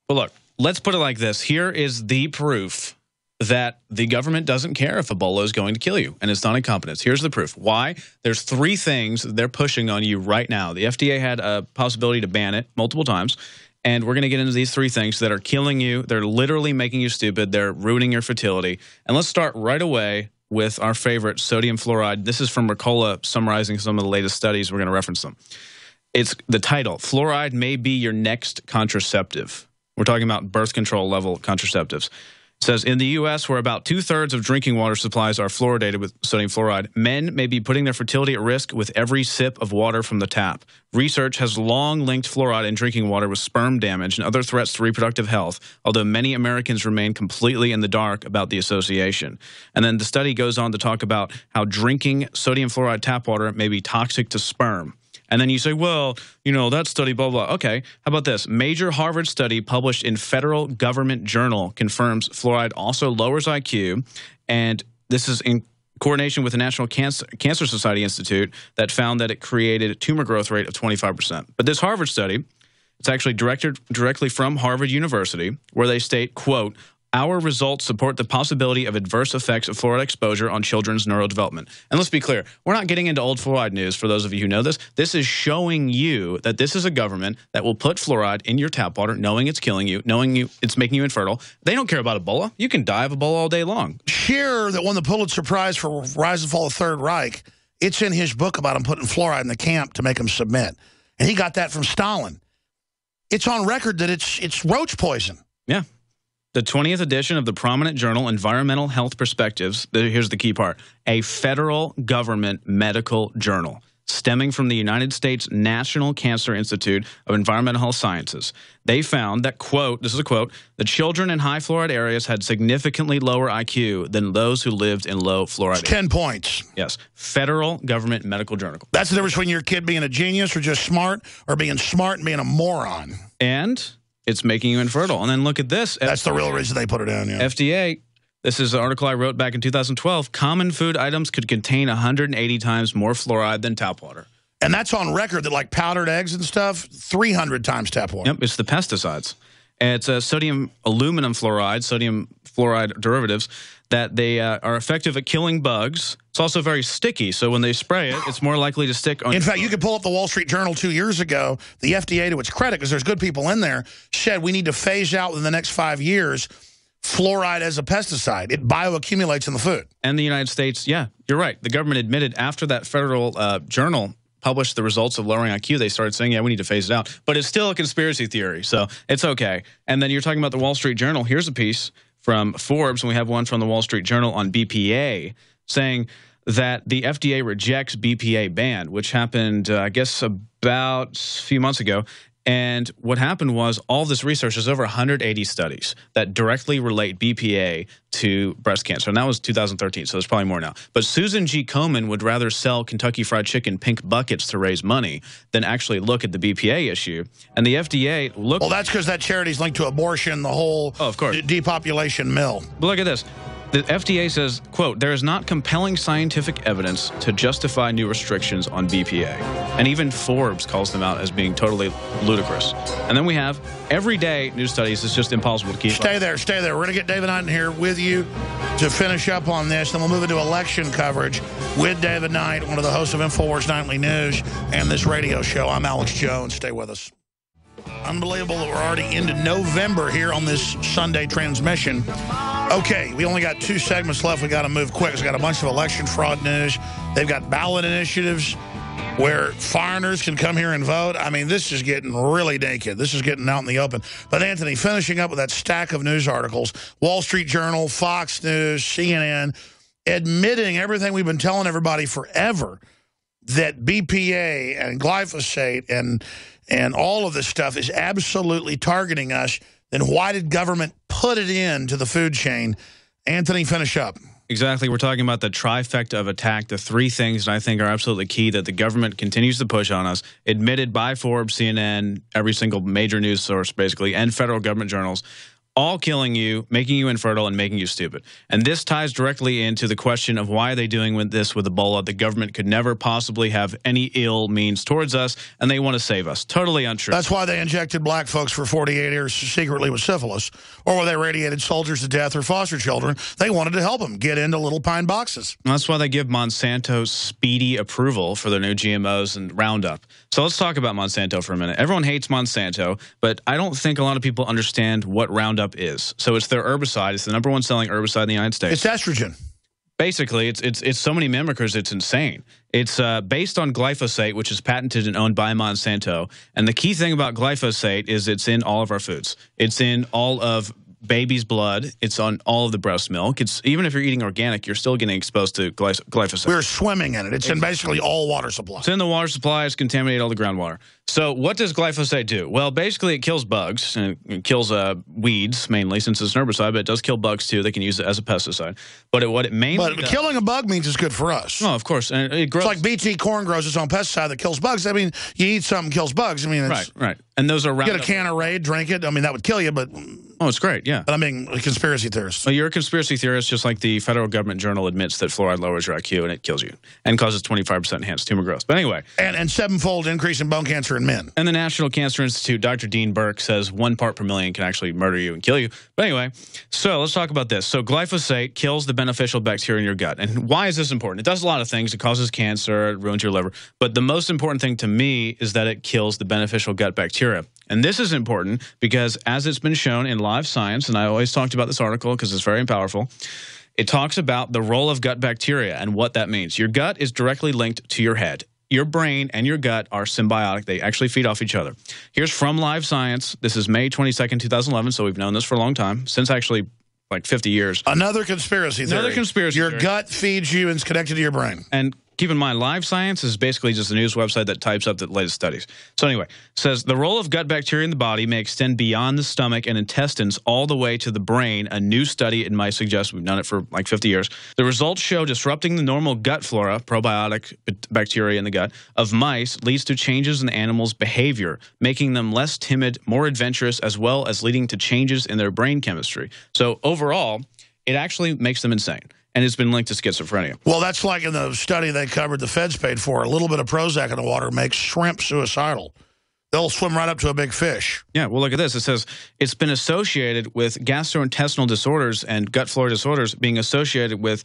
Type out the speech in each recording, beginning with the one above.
Well, look, let's put it like this. Here is the proof that the government doesn't care if Ebola is going to kill you, and it's not incompetence. Here's the proof. Why? There's 3 things they're pushing on you right now. The FDA had a possibility to ban it multiple times, and we're going to get into these 3 things that are killing you. They're literally making you stupid. They're ruining your fertility. And let's start right away with our favorite, sodium fluoride. This is from Mercola, summarizing some of the latest studies. We're going to reference them. It's the title, Fluoride May Be Your Next Contraceptive. We're talking about birth control level contraceptives. It says, in the U.S., where about 2/3 of drinking water supplies are fluoridated with sodium fluoride, men may be putting their fertility at risk with every sip of water from the tap. Research has long linked fluoride in drinking water with sperm damage and other threats to reproductive health, although many Americans remain completely in the dark about the association. And then the study goes on to talk about how drinking sodium fluoride tap water may be toxic to sperm. And then you say, well, you know, that study, blah, blah. Okay, how about this? Major Harvard study published in Federal Government Journal confirms fluoride also lowers IQ. And this is in coordination with the National Cancer Society Institute that found that it created a tumor growth rate of 25%. But this Harvard study, it's actually directly from Harvard University, where they state, quote, our results support the possibility of adverse effects of fluoride exposure on children's neurodevelopment. And let's be clear, we're not getting into old fluoride news for those of you who know this. This is showing you that this is a government that will put fluoride in your tap water, knowing it's killing you, knowing it's making you infertile. They don't care about Ebola. You can die of Ebola all day long. Scheer, that won the Pulitzer Prize for Rise and Fall of the Third Reich, it's in his book about him putting fluoride in the camp to make him submit. And he got that from Stalin. It's on record that it's roach poison. Yeah. The 20th edition of the prominent journal Environmental Health Perspectives, here's the key part, a federal government medical journal stemming from the United States National Cancer Institute of Environmental Health Sciences. They found that, quote, this is a quote, the children in high fluoride areas had significantly lower IQ than those who lived in low fluoride areas. 10 points. Yes. Federal government medical journal. That's the difference between your kid being a genius or just smart, or being smart and being a moron. And it's making you infertile. And then look at this. That's the real reason they put it down, yeah. FDA, this is an article I wrote back in 2012. Common food items could contain 180 times more fluoride than tap water. And that's on record that, like powdered eggs and stuff, 300 times tap water. Yep, it's the pesticides. It's sodium aluminum fluoride, sodium fluoride derivatives, that they are effective at killing bugs. It's also very sticky, so when they spray it, it's more likely to stick on. In fact, you could pull up the Wall Street Journal 2 years ago. The FDA, to its credit, because there's good people in there, said we need to phase out within the next 5 years fluoride as a pesticide. It bioaccumulates in the food. And the United States, yeah, you're right. The government admitted after that federal journal published the results of lowering IQ, they started saying, yeah, we need to phase it out. But it's still a conspiracy theory, so it's okay. And then you're talking about the Wall Street Journal. Here's a piece from Forbes, and we have one from the Wall Street Journal on BPA, saying that the FDA rejects BPA ban, which happened, I guess, about a few months ago. And what happened was all this research, there's over 180 studies that directly relate BPA to breast cancer. And that was 2013, so there's probably more now. But Susan G. Komen would rather sell Kentucky Fried Chicken pink buckets to raise money than actually look at the BPA issue. And the FDA looked... Well, that's because that charity's linked to abortion, the whole of course. Depopulation mill. But look at this. The FDA says, quote, there is not compelling scientific evidence to justify new restrictions on BPA. And even Forbes calls them out as being totally ludicrous. And then we have everyday news studies. It's just impossible to keep Stay there. We're going to get David Knight in here with you to finish up on this. Then we'll move into election coverage with David Knight, one of the hosts of InfoWars Nightly News and this radio show. I'm Alex Jones. Stay with us. Unbelievable that we're already into November here on this Sunday transmission. Okay, we only got 2 segments left. We got to move quick. We've got a bunch of election fraud news. They've got ballot initiatives where foreigners can come here and vote. I mean, this is getting really naked. This is getting out in the open. But Anthony, finishing up with that stack of news articles, Wall Street Journal, Fox News, CNN, admitting everything we've been telling everybody forever, that BPA and glyphosate and all of this stuff is absolutely targeting us, then why did government put it into the food chain? Anthony, finish up. Exactly. We're talking about the trifecta of attack, the 3 things that I think are absolutely key that the government continues to push on us, admitted by Forbes, CNN, every single major news source, basically, and federal government journals. all killing you, making you infertile, and making you stupid. And this ties directly into the question of why are they doing this with Ebola? The government could never possibly have any ill means towards us, and they want to save us. Totally untrue. That's why they injected black folks for 48 years secretly with syphilis, or where they radiated soldiers to death or foster children. They wanted to help them get into little pine boxes. That's why they give Monsanto speedy approval for their new GMOs and Roundup. So let's talk about Monsanto for a minute. Everyone hates Monsanto, but I don't think a lot of people understand what Roundup is. So it's their herbicide. It's the #1 selling herbicide in the United States. It's estrogen. Basically, it's so many mimickers, it's insane. It's based on glyphosate, which is patented and owned by Monsanto. And the key thing about glyphosate is it's in all of our foods. It's in all of baby's blood. It's on all of the breast milk. It's even if you're eating organic, you're still getting exposed to glyphosate. We're swimming in it. It's in basically all water supply. It's in the water supply. It's contaminated all the groundwater. So what does glyphosate do? Well, basically it kills bugs, and it kills weeds mainly since it's an herbicide, but it does kill bugs too. They can use it as a pesticide. But what it mainly does, killing a bug means it's good for us. Oh, of course. And it grows. It's like BT corn grows its own pesticide that kills bugs. I mean, you eat something kills bugs. I mean, it's, right. And those are Roundup. Get a can of Raid, drink it. I mean, that would kill you, but... Oh, it's great, yeah. But I mean, a conspiracy theorist. Well, you're a conspiracy theorist, just like the Federal Government Journal admits that fluoride lowers your IQ and it kills you and causes 25% enhanced tumor growth. But anyway. And 7-fold increase in bone cancer in men. And the National Cancer Institute, Dr. Dean Burke, says 1 part per million can actually murder you and kill you. But anyway, so let's talk about this. So glyphosate kills the beneficial bacteria in your gut. And why is this important? It does a lot of things. It causes cancer. It ruins your liver. But the most important thing to me is that it kills the beneficial gut bacteria. And this is important because as it's been shown in Live Science, and I always talked about this article because it's very powerful, it talks about the role of gut bacteria and what that means. Your gut is directly linked to your head. Your brain and your gut are symbiotic. They actually feed off each other. Here's from Live Science. This is May 22nd, 2011, so we've known this for a long time, since actually like 50 years. Another conspiracy theory. Another conspiracy theory. Your gut feeds you and is connected to your brain. And keep in mind, Live Science is basically just a news website that types up the latest studies. So anyway, it says the role of gut bacteria in the body may extend beyond the stomach and intestines all the way to the brain. A new study in mice suggests, we've done it for like 50 years. The results show disrupting the normal gut flora, probiotic bacteria in the gut, of mice leads to changes in animals' behavior, making them less timid, more adventurous, as well as leading to changes in their brain chemistry. So overall, it actually makes them insane. And it's been linked to schizophrenia. Well, that's like in the study they covered, the feds paid for. A little bit of Prozac in the water makes shrimp suicidal. They'll swim right up to a big fish. Yeah, well, look at this. It says it's been associated with gastrointestinal disorders and gut flora disorders being associated with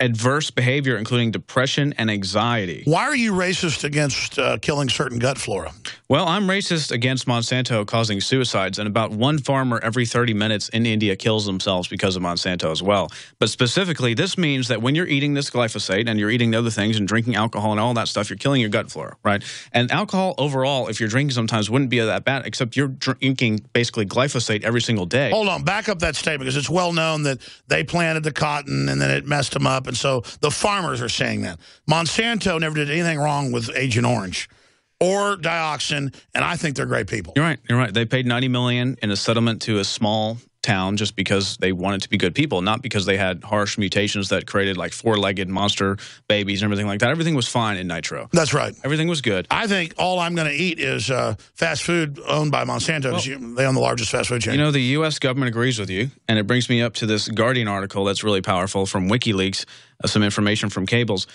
adverse behavior, including depression and anxiety. Why are you racist against killing certain gut flora? Well, I'm racist against Monsanto causing suicides, and about 1 farmer every 30 minutes in India kills themselves because of Monsanto as well. But specifically, this means that when you're eating this glyphosate and you're eating other things and drinking alcohol and all that stuff, you're killing your gut flora, right? And alcohol overall, if you're drinking sometimes, wouldn't be that bad, except you're drinking basically glyphosate every single day. Hold on, back up that statement, because it's well known that they planted the cotton and then it messed them up, and so the farmers are saying that. Monsanto never did anything wrong with Agent Orange or dioxin, and I think they're great people. You're right. You're right. They paid $90 million in a settlement to a small town just because they wanted to be good people, not because they had harsh mutations that created like 4-legged monster babies and everything like that. Everything was fine in Nitro. That's right. Everything was good. I think all I'm going to eat is fast food owned by Monsanto. Well, they own the largest fast food chain. You know, the U.S. government agrees with you, and it brings me up to this Guardian article that's really powerful from WikiLeaks, some information from Cables,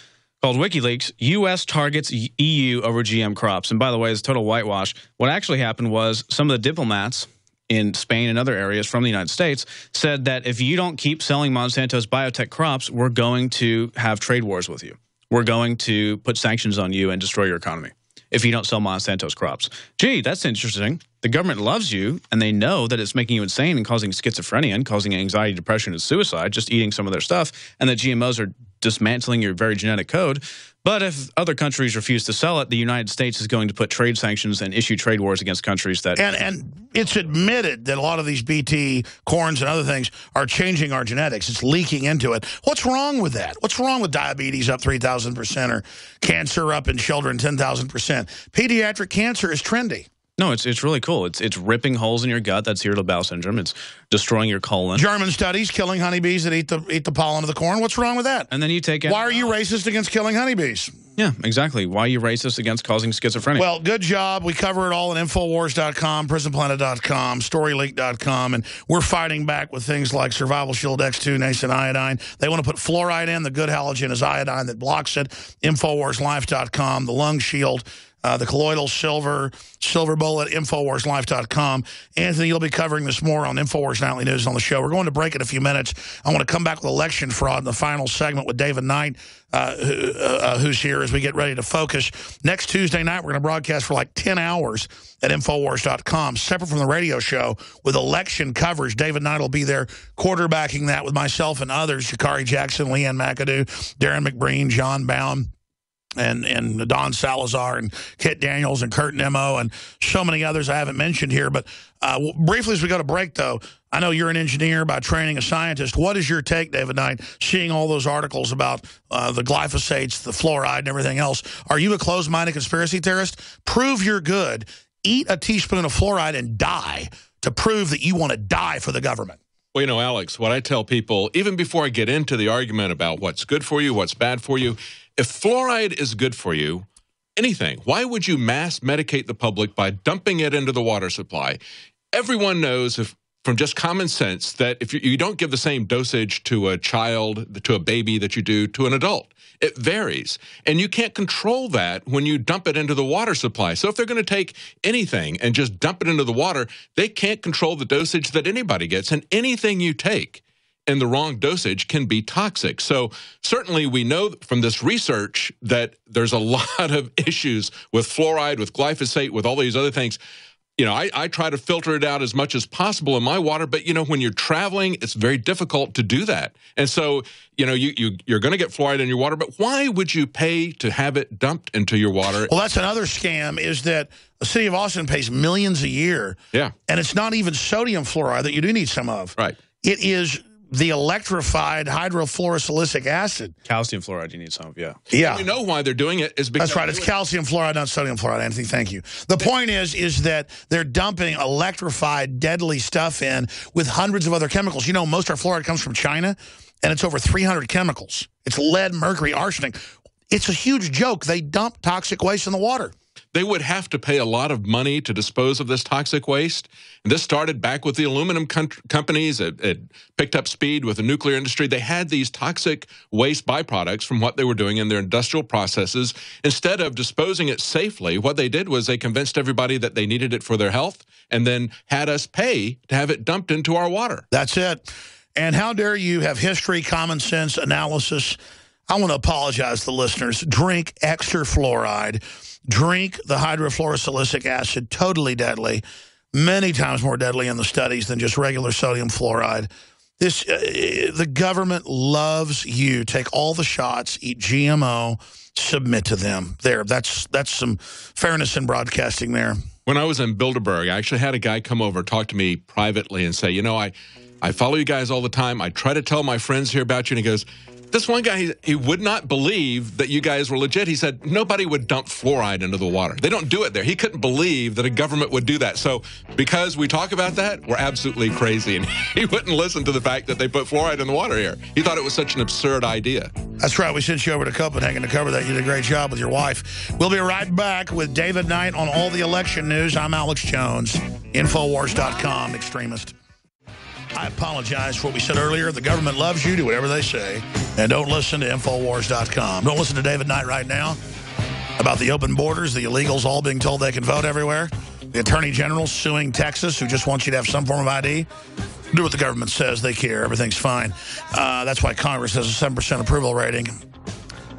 called WikiLeaks, U.S. targets EU over GM crops. And by the way, it's total whitewash. What actually happened was some of the diplomats in Spain and other areas from the United States said that if you don't keep selling Monsanto's biotech crops, we're going to have trade wars with you. We're going to put sanctions on you and destroy your economy if you don't sell Monsanto's crops. Gee, that's interesting. The government loves you, and they know that it's making you insane and causing schizophrenia and causing anxiety, depression, and suicide, just eating some of their stuff, and that GMOs are dismantling your very genetic code. But if other countries refuse to sell it, the United States is going to put trade sanctions and issue trade wars against countries that... And it's admitted that a lot of these BT corns and other things are changing our genetics. It's leaking into it. What's wrong with that? What's wrong with diabetes up 3,000% or cancer up in children 10,000%? Pediatric cancer is trendy. No, it's really cool. It's ripping holes in your gut. That's irritable bowel syndrome. It's destroying your colon. German studies killing honeybees that eat the pollen of the corn. What's wrong with that? And then you take Why are you racist against killing honeybees? Yeah, exactly. Why are you racist against causing schizophrenia? Well, good job. We cover it all at Infowars.com, PrisonPlanet.com, StoryLeak.com, and we're fighting back with things like Survival Shield X2, nascent iodine. They want to put fluoride in. The good halogen is iodine that blocks it. InfoWarsLife.com, the lung shield, the colloidal silver bullet, InfoWarsLife.com. Anthony, you'll be covering this more on InfoWars Nightly News on the show. We're going to break in a few minutes. I want to come back with election fraud in the final segment with David Knight, who's here as we get ready to focus. Next Tuesday night, we're going to broadcast for like 10 hours at Infowars.com, separate from the radio show, with election coverage. David Knight will be there quarterbacking that with myself and others, Sha'Carri Jackson, Leanne McAdoo, Darren McBreen, John Baum, and Don Salazar and Kit Daniels and Kurt Nemo and so many others I haven't mentioned here. But briefly as we go to break, though, I know you're an engineer by training, a scientist. What is your take, David Knight, seeing all those articles about the glyphosates, the fluoride, and everything else? Are you a closed-minded conspiracy theorist? Prove you're good. Eat a teaspoon of fluoride and die to prove that you want to die for the government. Well, you know, Alex, what I tell people, even before I get into the argument about what's good for you, what's bad for you, if fluoride is good for you, anything, why would you mass medicate the public by dumping it into the water supply? Everyone knows from just common sense that if you don't give the same dosage to a child, to a baby that you do to an adult, it varies. And you can't control that when you dump it into the water supply. So if they're going to take anything and just dump it into the water, they can't control the dosage that anybody gets. And anything you take in the wrong dosage can be toxic. So certainly we know from this research that there's a lot of issues with fluoride, with glyphosate, with all these other things. You know, I try to filter it out as much as possible in my water, but, you know, when you're traveling, it's very difficult to do that. And so, you know, you're going to get fluoride in your water, but why would you pay to have it dumped into your water? Well, that's another scam, is that the city of Austin pays millions a year. Yeah. And it's not even sodium fluoride that you do need some of. Right. It is the electrified hydrofluorosilicic acid. Calcium fluoride you need some of, yeah. Yeah. We know why they're doing it is because... That's right. It's calcium fluoride, not sodium fluoride, Anthony. Thank you. The point is that they're dumping electrified, deadly stuff in with hundreds of other chemicals. You know, most of our fluoride comes from China, and it's over 300 chemicals. It's lead, mercury, arsenic. It's a huge joke. They dump toxic waste in the water. They would have to pay a lot of money to dispose of this toxic waste. And this started back with the aluminum companies. It picked up speed with the nuclear industry. They had these toxic waste byproducts from what they were doing in their industrial processes. Instead of disposing it safely, what they did was they convinced everybody that they needed it for their health and then had us pay to have it dumped into our water. That's it. And how dare you have history, common sense, analysis. I want to apologize to the listeners. Drink extra fluoride. Drink the hydrofluorosilicic acid, totally deadly, many times more deadly in the studies than just regular sodium fluoride. This, the government loves you. Take all the shots, eat GMO, submit to them. There, that's some fairness in broadcasting there. When I was in Bilderberg, I actually had a guy come over, talk to me privately and say, you know, I follow you guys all the time. I try to tell my friends here about you. And he goes, this one guy, he would not believe that you guys were legit. He said nobody would dump fluoride into the water. They don't do it there. He couldn't believe that a government would do that. So because we talk about that, we're absolutely crazy. And he wouldn't listen to the fact that they put fluoride in the water here. He thought it was such an absurd idea. That's right. We sent you over to Copenhagen to cover that. You did a great job with your wife. We'll be right back with David Knight on all the election news. I'm Alex Jones, Infowars.com, extremist. I apologize for what we said earlier. The government loves you. Do whatever they say. And don't listen to Infowars.com. Don't listen to David Knight right now about the open borders, the illegals all being told they can vote everywhere, the Attorney General suing Texas, who just wants you to have some form of ID. Do what the government says. They care. Everything's fine. That's why Congress has a 7% approval rating.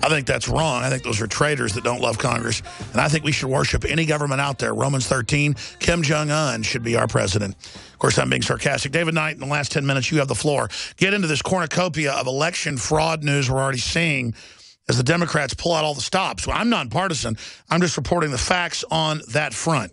I think that's wrong. I think those are traitors that don't love Congress. And I think we should worship any government out there. Romans 13, Kim Jong-un should be our president. Of course, I'm being sarcastic. David Knight, in the last 10 minutes, you have the floor. Get into this cornucopia of election fraud news we're already seeing as the Democrats pull out all the stops. So I'm nonpartisan. I'm just reporting the facts on that front.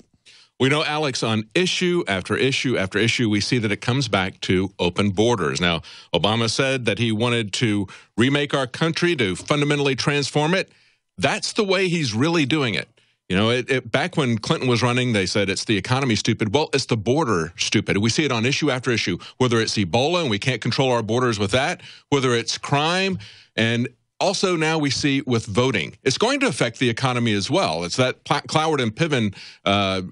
We know, Alex, on issue after issue after issue, we see that it comes back to open borders. Now, Obama said that he wanted to remake our country, to fundamentally transform it. That's the way he's really doing it. You know, back when Clinton was running, they said it's the economy stupid. Well, it's the border stupid. We see it on issue after issue, whether it's Ebola and we can't control our borders with that, whether it's crime, and also now we see with voting. It's going to affect the economy as well. It's that Cloward and Piven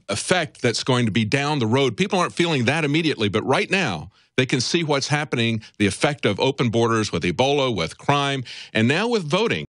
effect that's going to be down the road. People aren't feeling that immediately, but right now they can see what's happening, the effect of open borders with Ebola, with crime, and now with voting.